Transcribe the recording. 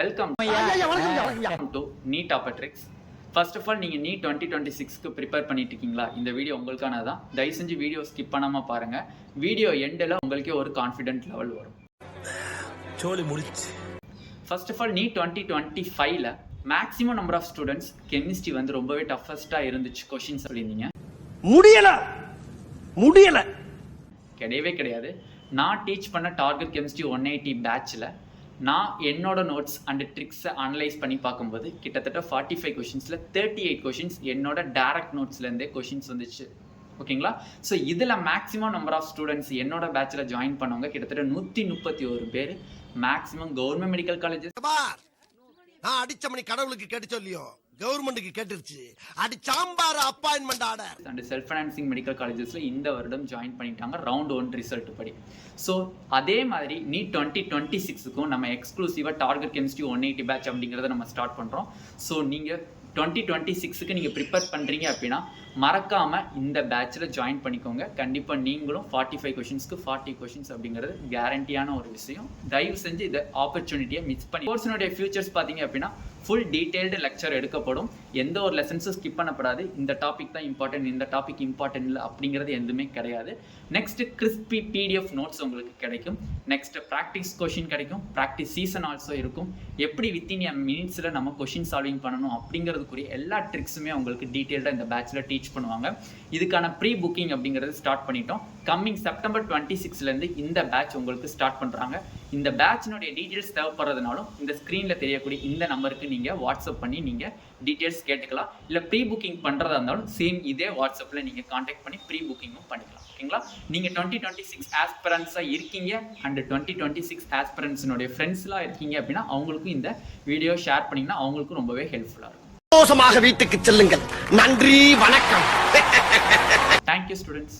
Welcome to NEET ஆப்பட்ரிக்ஸ். First of all நீங்கள் NEET 2026க்கு ப்ரிப்பேர் பண்ணிட்டு இருக்கீங்களா? இந்த வீடியோ உங்களுக்கான தான். தயவு செஞ்சு வீடியோ ஸ்கிப் பண்ணாமல் பாருங்கள். வீடியோ எண்டில் உங்களுக்கே ஒரு கான்ஃபிடென்ட் லெவல் வரும். ஃபர்ஸ்ட் ஆஃப் ஆல் நீட் 2025ல maximum number of students chemistry வந்து ரொம்பவே டஃபஸ்ட்டாக இருந்துச்சு கொஷின்ஸ் சொல்லியிருந்தீங்க. முடியல கிடையவே கிடையாது. நான் டீச் பண்ண டார்கெட் கெமிஸ்ட்ரி 180 பேட்சில் நான் என்னோட நோட்ஸ் அண்ட் ட்ரிக்ஸை அனலைஸ் பண்ணி பார்க்கும்போது கிட்டத்தட்ட 45 கொஷின்ஸில் 38 கொஷின்ஸ் என்னோட டைரக்ட் நோட்ஸ்லேருந்தே கொஷின்ஸ் வந்துச்சு. ஓகேங்களா? ஸோ இதில் மேக்ஸிமம் நம்பர் ஆஃப் ஸ்டூடெண்ட்ஸ் என்னோட பேட்சில் ஜாயின் பண்ணவங்க கிட்டத்தட்ட 131 பேர். Maximum government medical colleges. நான் அடிச்ச மணி கடவுளுக்கு கேட்டு சொல்லியோ கவர்மெண்ட்டுக்கு கேட்டுருச்சு. அடி சாம்பார் appointment order and self financing medical காலேஜஸில் இந்த வருடம் ஜாயின் பண்ணிட்டாங்க ரவுண்ட் 1 ரிசல்ட் படி. ஸோ அதே மாதிரி நீட் 2026க்கும் நம்ம எக்ஸ்க்ளூசிவாக டார்கெட் கெமிஸ்ட்ரி 180 பேட்ச் அப்படிங்கிறத நம்ம ஸ்டார்ட் பண்ணுறோம். ஸோ நீங்கள் 2026க்கு நீங்கள் ப்ரிப்பேர் பண்ணுறீங்க அப்படின்னா மறக்காமல் இந்த பேட்சில் ஜாயின் பண்ணிக்கோங்க. கண்டிப்பாக நீங்களும் 45 கொஷின்ஸ்க்கு 40 கொஷின்ஸ் அப்படிங்கிறது கேரண்டியான ஒரு விஷயம். தயவு செஞ்சு இந்த ஆப்பர்ச்சுனிட்டியை மிஸ் பண்ணி கோர்ஸினுடைய ஃபியூச்சர்ஸ் பார்த்தீங்க அப்படின்னா ஃபுல் டீட்டெயில்டு லெக்சர் எடுக்கப்படும். எந்த ஒரு லெசன்ஸும் ஸ்கிப் பண்ணப்படாது. இந்த டாபிக் தான் இம்பார்ட்டன்ட், இந்த டாபிக் இம்பார்ட்டன்ட் இல்லை அப்படிங்கிறது எதுவுமே கிடையாது. நெக்ஸ்ட் கிறிஸ்பி பிடிஎஃப் நோட்ஸ் உங்களுக்கு கிடைக்கும். நெக்ஸ்ட் ப்ராக்டிஸ் கொஷின் கிடைக்கும். ப்ராக்டிஸ் சீசன் ஆல்சோ இருக்கும். எப்படி வித்தின் எ மினிட்ஸில் நம்ம கொஷின் சால்விங் பண்ணணும் அப்படிங்கிறதுக்குரிய எல்லா ட்ரிக்ஸுமே உங்களுக்கு டீட்டெயில்டாக இந்த பேட்சில் டீச் பண்ணுவாங்க. இதுக்கான ப்ரீ புக்கிங் அப்படிங்கிறது ஸ்டார்ட் பண்ணிட்டோம். கம்மிங் செப்டம்பர் 26லேருந்து இந்த பேட்ச் உங்களுக்கு ஸ்டார்ட் பண்ணுறாங்க. இந்த பேட்சினுடைய டீட்டெயில்ஸ் தேவைப்படுறதுனாலும் இந்த ஸ்க்ரீனில் தெரியக்கூடிய இந்த நம்பருக்கு நீங்கள் வாட்ஸ்அப் பண்ணி நீங்கள் டீட்டெயில்ஸ் கேட்டுக்கலாம். இல்லை ப்ரீ புக்கிங் பண்ணுறதா இருந்தாலும் சேம் இதே வாட்ஸ்அப்பில் நீங்கள் காண்டாக்ட் பண்ணி ப்ரீ புக்கிங்கும் பண்ணிக்கலாம். ஓகேங்களா? நீங்கள் 2026 ஆஸ்பிரன்ஸாக இருக்கீங்க அண்ட் 2026 ஆஸ்பிரன்ஸினுடைய ஃப்ரெண்ட்ஸ்லாம் இருக்கீங்க அப்படின்னா அவங்களுக்கும் இந்த வீடியோ ஷேர் பண்ணிங்கன்னா அவங்களுக்கும் ரொம்பவே ஹெல்ப்ஃபுல்லாக இருக்கும். சந்தோஷமாக வீட்டுக்கு செல்லுங்கள். நன்றி, வணக்கம். Thank you students.